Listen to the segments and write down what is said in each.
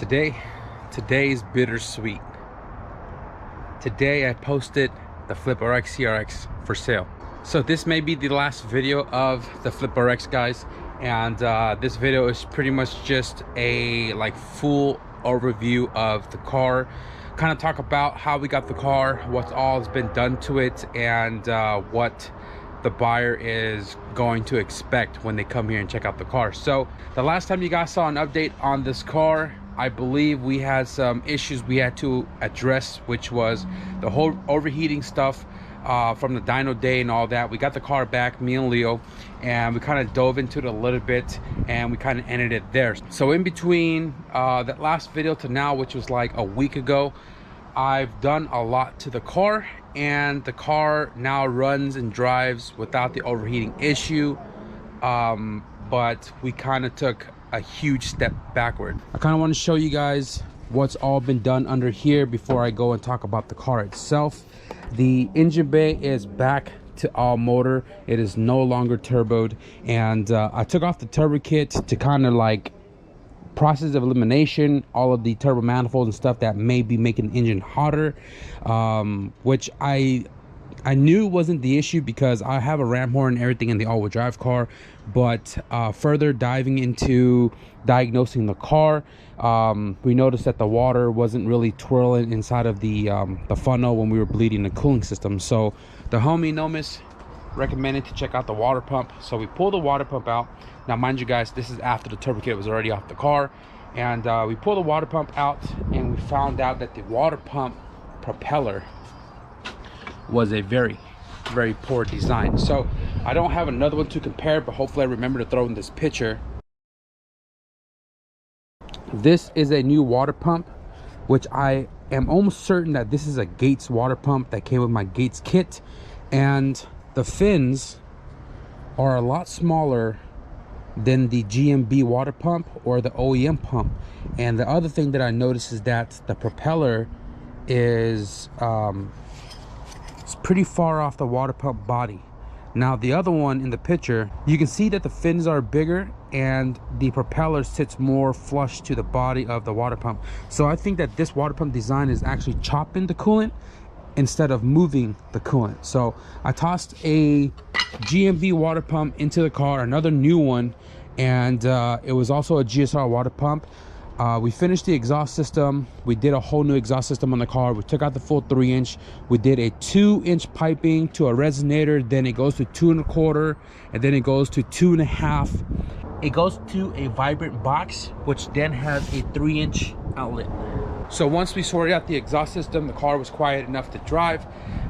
Today's bittersweet. Today I posted the FlipRX CRX for sale. So this may be the last video of the FlipRX, guys, and this video is pretty much just a full overview of the car, kind of talk about how we got the car, what's all has been done to it, and what the buyer is going to expect when they come here and check out the car. So the last time you guys saw an update on this car, I believe we had some issues we had to address, which was the whole overheating stuff from the dyno day and all that. We got the car back, me and Leo, and we kind of dove into it a little bit and we kind of ended it there. So in between that last video to now, which was like a week ago, I've done a lot to the car, and the car now runs and drives without the overheating issue, but we kind of took a huge step backward. I kind of want to show you guys what's all been done under here before I go and talk about the car itself. The engine bay is back to all motor. It is no longer turboed, and I took off the turbo kit to kind of process of elimination, all of the turbo manifolds and stuff that may be making the engine hotter, which I knew wasn't the issue because I have a ram horn and everything in the all-wheel drive car. But further diving into diagnosing the car, we noticed that the water wasn't really twirling inside of the funnel when we were bleeding the cooling system. So the homie Nomis recommended to check out the water pump. So we pulled the water pump out. Now mind you guys, this is after the turbo kit was already off the car, and we pulled the water pump out and we found out that the water pump propeller was a very poor design. So I don't have another one to compare, but hopefully I remember to throw in this picture. This is a new water pump, which I am almost certain that this is a Gates water pump that came with my Gates kit, and the fins are a lot smaller than the GMB water pump or the OEM pump. And the other thing that I noticed is that the propeller is it's pretty far off the water pump body. Now the other one in the picture, you can see that the fins are bigger and the propeller sits more flush to the body of the water pump. So I think that this water pump design is actually chopping the coolant instead of moving the coolant. So I tossed a GMB water pump into the car, another new one, and it was also a GSR water pump. We finished the exhaust system. We did a whole new exhaust system on the car. We took out the full 3-inch. We did a 2-inch piping to a resonator, then it goes to 2 1/4, and then it goes to 2 1/2. It goes to a vibrant box, which then has a 3-inch outlet. So once we sorted out the exhaust system, the car was quiet enough to drive.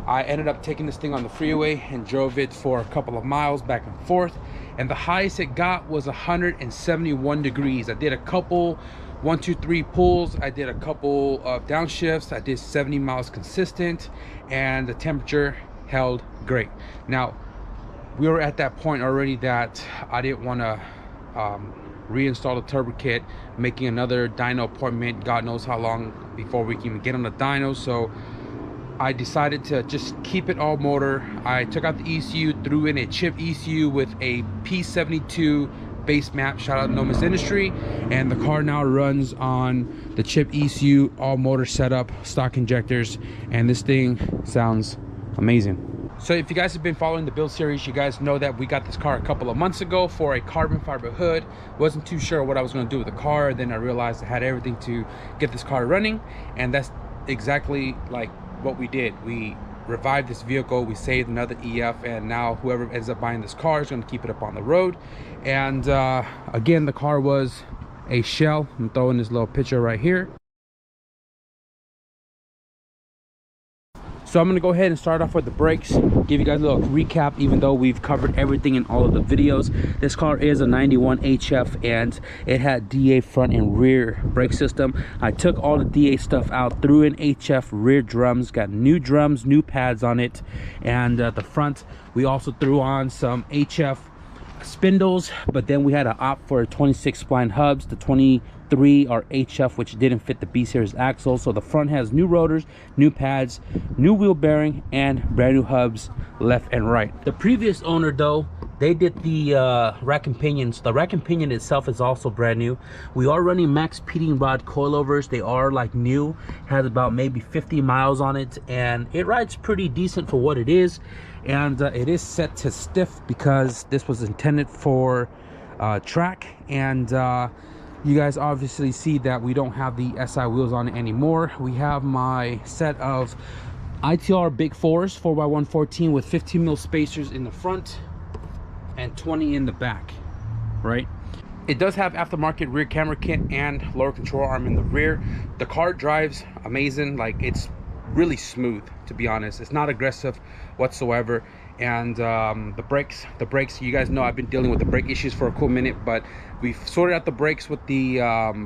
I ended up taking this thing on the freeway and drove it for a couple of miles back and forth, and the highest it got was 171 degrees. I did a couple 1, 2, 3 pulls. I did a couple of downshifts. I did 70 miles consistent, and the temperature held great. Now we were at that point already that I didn't want to reinstall the turbo kit, making another dyno appointment, God knows how long before we can even get on the dyno. So I decided to just keep it all motor. I took out the ECU, threw in a chip ECU with a P72 base map, shout out Nomis Industries, and the car now runs on the chip ECU, all motor setup, stock injectors, and this thing sounds amazing. So if you guys have been following the build series, you guys know that we got this car a couple of months ago for a carbon fiber hood. Wasn't too sure what I was going to do with the car. Then I realized I had everything to get this car running, and that's exactly what we did. We revived this vehicle, we saved another EF, and now whoever ends up buying this car is going to keep it up on the road. And again, the car was a shell. I'm throwing this little picture right here. So I'm going to go ahead and start off with the brakes, give you guys a little recap, even though we've covered everything in all of the videos. This car is a 91 HF, and it had DA front and rear brake system. I took all the DA stuff out, threw in HF rear drums, got new drums, new pads on it, and the front we also threw on some HF spindles, but then we had to opt for 26 spline hubs. The 20 3 are HF, which didn't fit the B series axle. So the front has new rotors, new pads, new wheel bearing, and brand new hubs left and right. The previous owner though, they did the rack and pinions. The rack and pinion itself is also brand new. We are running max pitting rod coilovers. They are like new, has about maybe 50 miles on it, and it rides pretty decent for what it is. And it is set to stiff because this was intended for track. And you guys obviously see that we don't have the SI wheels on it anymore. We have my set of ITR Big 4s 4x114 with 15 mil spacers in the front and 20 in the back, right? It does have aftermarket rear camera kit and lower control arm in the rear. The car drives amazing. Like, it's really smooth, to be honest. It's not aggressive whatsoever. And the brakes, you guys know I've been dealing with the brake issues for a cool minute, but we've sorted out the brakes with the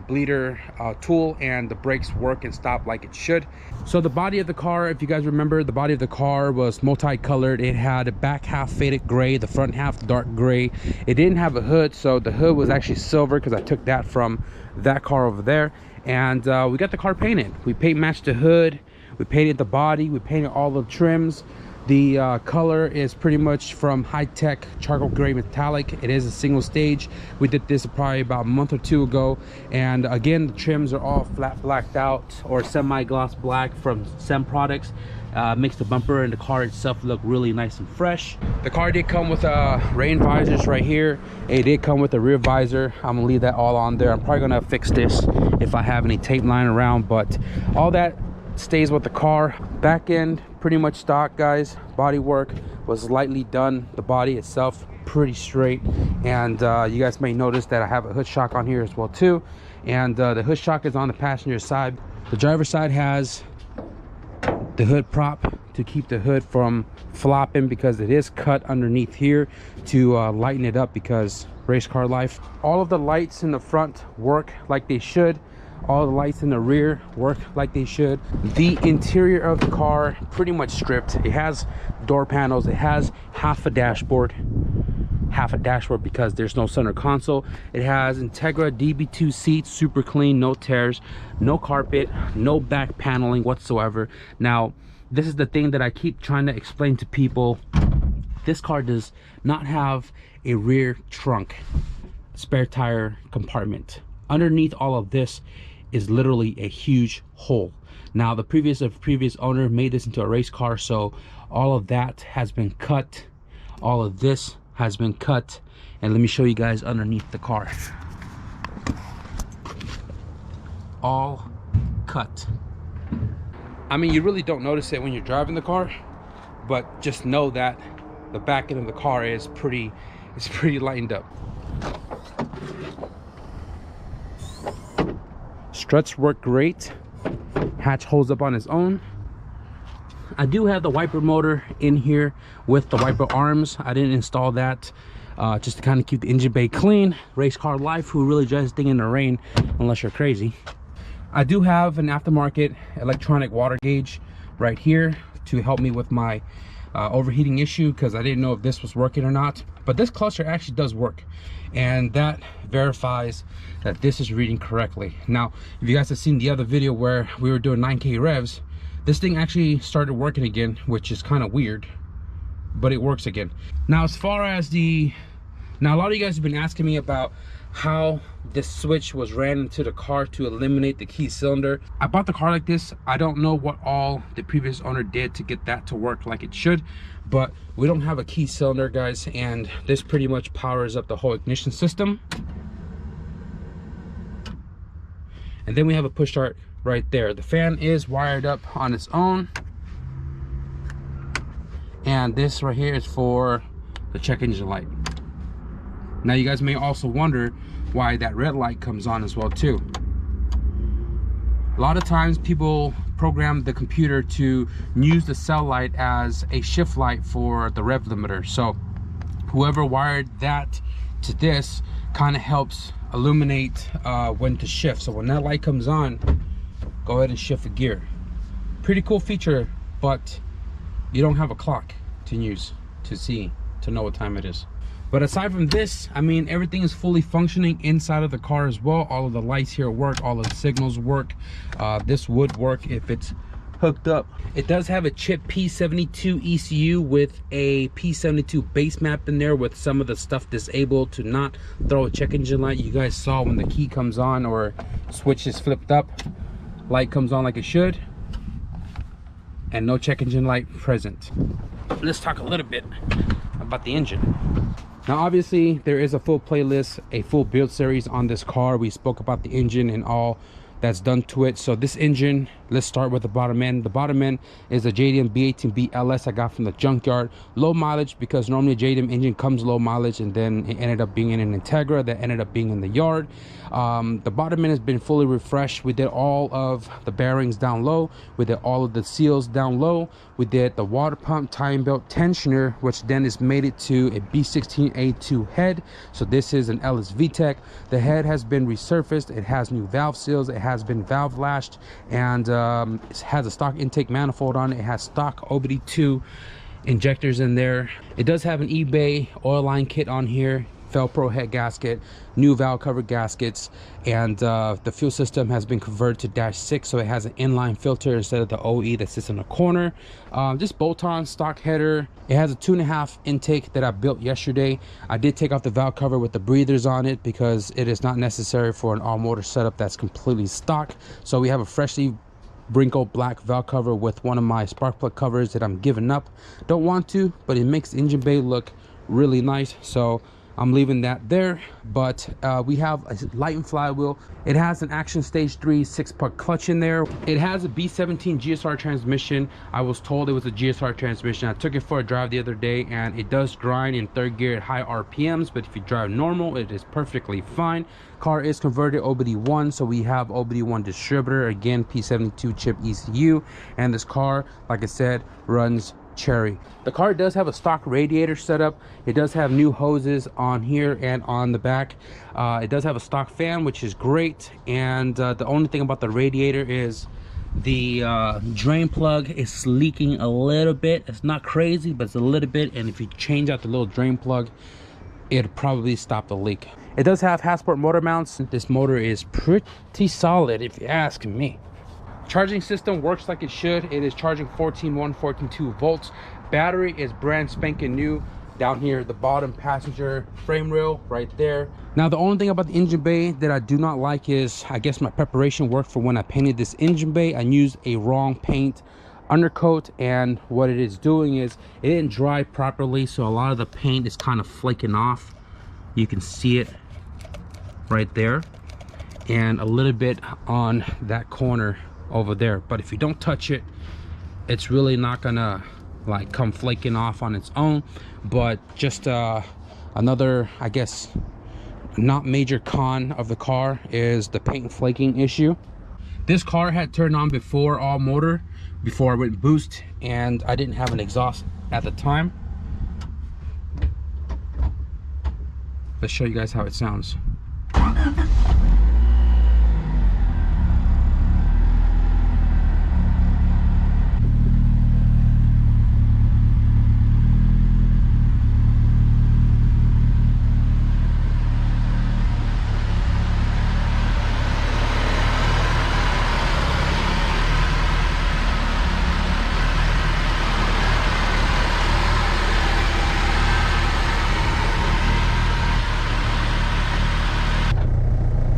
bleeder tool, and the brakes work and stop like it should. So the body of the car, if you guys remember, the body of the car was multicolored. It had a back half faded gray, the front half dark gray. It didn't have a hood, so the hood was actually silver because I took that from that car over there. And we got the car painted. We paint matched the hood, we painted the body, we painted all the trims. The color is pretty much from high-tech charcoal gray metallic. It is a single stage. We did this probably about a month or two ago, and again the trims are all flat blacked out or semi-gloss black from SEM products. Makes the bumper and the car itself look really nice and fresh. The car did come with rain visors right here. It did come with a rear visor. I'm gonna leave that all on there. I'm probably gonna fix this if I have any tape lying around, but all that stays with the car. Back end pretty much stock, guys. Body work was lightly done. The body itself pretty straight, and you guys may notice that I have a hood shock on here as well too, and the hood shock is on the passenger side. The driver's side has the hood prop to keep the hood from flopping because it is cut underneath here to lighten it up because race car life. All of the lights in the front work like they should. All the lights in the rear work like they should. The interior of the car pretty much stripped. It has door panels. It has half a dashboard because there's no center console. It has Integra DB2 seats, super clean, no tears, no carpet, no back paneling whatsoever. Now, this is the thing that I keep trying to explain to people. This car does not have a rear trunk spare tire compartment. Underneath all of this is literally a huge hole. Now the previous owner made this into a race car, so all of that has been cut. All of this has been cut, and let me show you guys underneath the car. All cut. I mean, you really don't notice it when you're driving the car, but just know that the back end of the car is pretty lightened up. Struts work great. Hatch holds up on its own. I do have the wiper motor in here with the wiper arms. I didn't install that just to kind of keep the engine bay clean. Race car life, who really drives this thing in the rain unless you're crazy. I do have an aftermarket electronic water gauge right here to help me with my overheating issue, because I didn't know if this was working or not. But this cluster actually does work, and that verifies that this is reading correctly. Now, if you guys have seen the other video where we were doing 9K revs, this thing actually started working again, which is kind of weird, but it works again. Now, as far as a lot of you guys have been asking me about how this switch was ran into the car to eliminate the key cylinder. I bought the car like this. I don't know what all the previous owner did to get that to work like it should, but we don't have a key cylinder, guys, and this pretty much powers up the whole ignition system. And then we have a push start right there. The fan is wired up on its own, and this right here is for the check engine light. Now, you guys may also wonder why that red light comes on as well too. A lot of times people program the computer to use the cell light as a shift light for the rev limiter. So whoever wired that to this kind of helps illuminate when to shift. So when that light comes on, go ahead and shift the gear. Pretty cool feature, but you don't have a clock to use to know what time it is. But aside from this, I mean, everything is fully functioning inside of the car as well. All of the lights here work, all of the signals work. This would work if it's hooked up. It does have a chip P72 ECU with a P72 base map in there with some of the stuff disabled to not throw a check engine light. You guys saw when the key comes on or switch is flipped up, light comes on like it should, and no check engine light present. Let's talk a little bit about the engine. Now obviously there is a full playlist, a full build series on this car. We spoke about the engine and all that's done to it. So this engine, let's start with the bottom end. The bottom end is a JDM B18B LS I got from the junkyard. Low mileage because normally a JDM engine comes low mileage, and then it ended up being in an Integra that ended up being in the yard. The bottom end has been fully refreshed. We did all of the bearings down low, we did all of the seals down low, we did the water pump timing belt tensioner, which then is mated to a B16A2 head. So this is an LS VTEC. The head has been resurfaced, it has new valve seals, it has been valve lashed, and it has a stock intake manifold on it. It has stock OBD2 injectors in there. It does have an eBay oil line kit on here, Velcro head gasket, new valve cover gaskets, and the fuel system has been converted to -6, so it has an inline filter instead of the OE that sits in the corner. Just bolt-on stock header. It has a 2.5 intake that I built yesterday. I did take off the valve cover with the breathers on it because it is not necessary for an all-motor setup that's completely stock. So we have a freshly wrinkled black valve cover with one of my spark plug covers that I'm giving up. Don't want to, but it makes the engine bay look really nice, so I'm leaving that there. But we have a lightened flywheel. It has an Action Stage 3 6-puck clutch in there. It has a B17 GSR transmission. I was told it was a GSR transmission. I took it for a drive the other day, and it does grind in third gear at high RPMs, but if you drive normal, it is perfectly fine. Car is converted OBD1, so we have OBD1 distributor, again P72 chip ECU, and this car, like I said, runs cherry. The car does have a stock radiator setup. It does have new hoses on here and on the back. It does have a stock fan, which is great, and the only thing about the radiator is the drain plug is leaking a little bit. It's not crazy, but it's a little bit, and if you change out the little drain plug, it'll probably stop the leak. It does have Hasport motor mounts. This motor is pretty solid if you ask me. Charging system works like it should. It is charging 14.1, 14.2 volts. Battery is brand spanking new. Down here at the bottom, passenger frame rail right there. Now the only thing about the engine bay that I do not like is, I guess, my preparation work for when I painted this engine bay. I used a wrong paint undercoat, and what it is doing is it didn't dry properly, so a lot of the paint is kind of flaking off. You can see it right there, and a little bit on that corner over there. But if you don't touch it, it's really not gonna like come flaking off on its own. But just another, I guess, not major con of the car is the paint flaking issue. This car had turned on before all motor, before I went boost, and I didn't have an exhaust at the time. Let's show you guys how it sounds.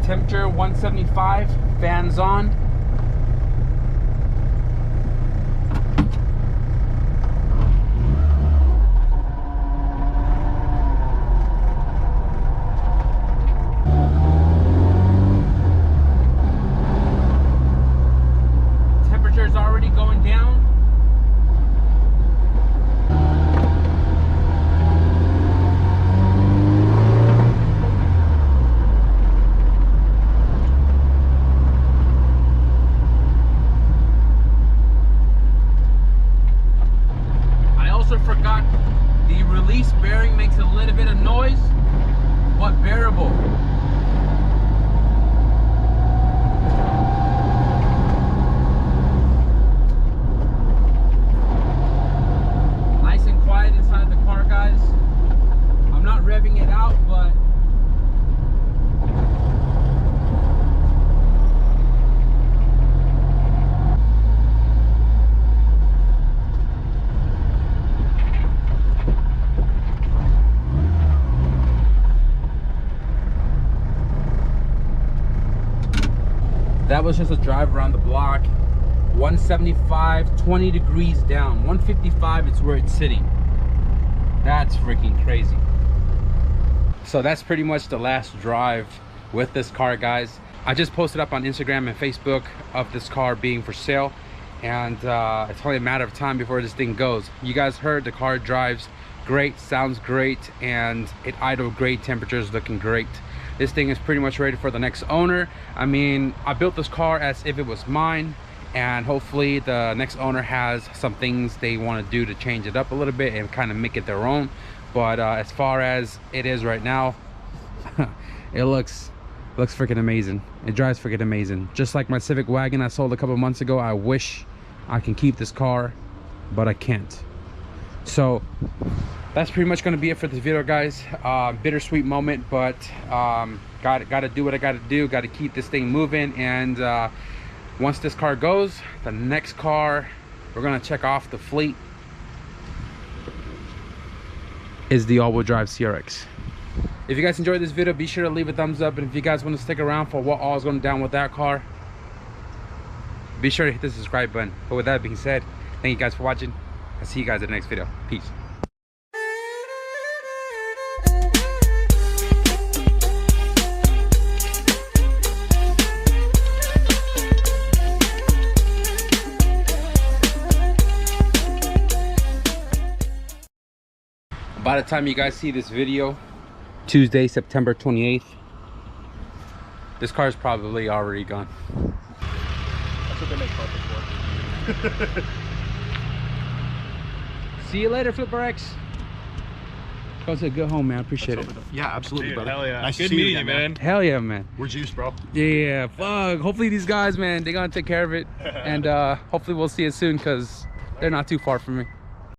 Temperature 175, fans on. Temperature's already going down. That was just a drive around the block. 175, 20 degrees down. 155, it's where it's sitting. That's freaking crazy. So that's pretty much the last drive with this car, guys. I just posted up on Instagram and Facebook of this car being for sale, and it's only a matter of time before this thing goes. You guys heard the car drives great, sounds great, and it idled great, temperatures looking great. This thing is pretty much ready for the next owner. I mean, I built this car as if it was mine, and hopefully the next owner has some things they want to do to change it up a little bit and kind of make it their own. But as far as it is right now, it looks freaking amazing. It drives freaking amazing. Just like my Civic wagon I sold a couple months ago. I wish I can keep this car, but I can't. So that's pretty much going to be it for this video, guys. Bittersweet moment, but gotta do what I gotta do. Gotta keep this thing moving. And once this car goes, the next car we're gonna check off the fleet is the all-wheel drive CRX. If you guys enjoyed this video, be sure to leave a thumbs up, and if you guys want to stick around for what all is going down with that car, be sure to hit the subscribe button. But with that being said, thank you guys for watching. I'll see you guys in the next video. Peace. By the time you guys see this video, Tuesday, September 28th, this car is probably already gone. That's what they make carpet for. See you later, Flipper X. Go to a good home, man. Appreciate it. Yeah, absolutely, Dude, brother. hell yeah. Nice to Good see you meeting you, again, man. Hell yeah, man. We're juiced, bro. Yeah, fuck. Hopefully these guys, man, they're gonna take care of it. And hopefully we'll see it soon, because they're not too far from me.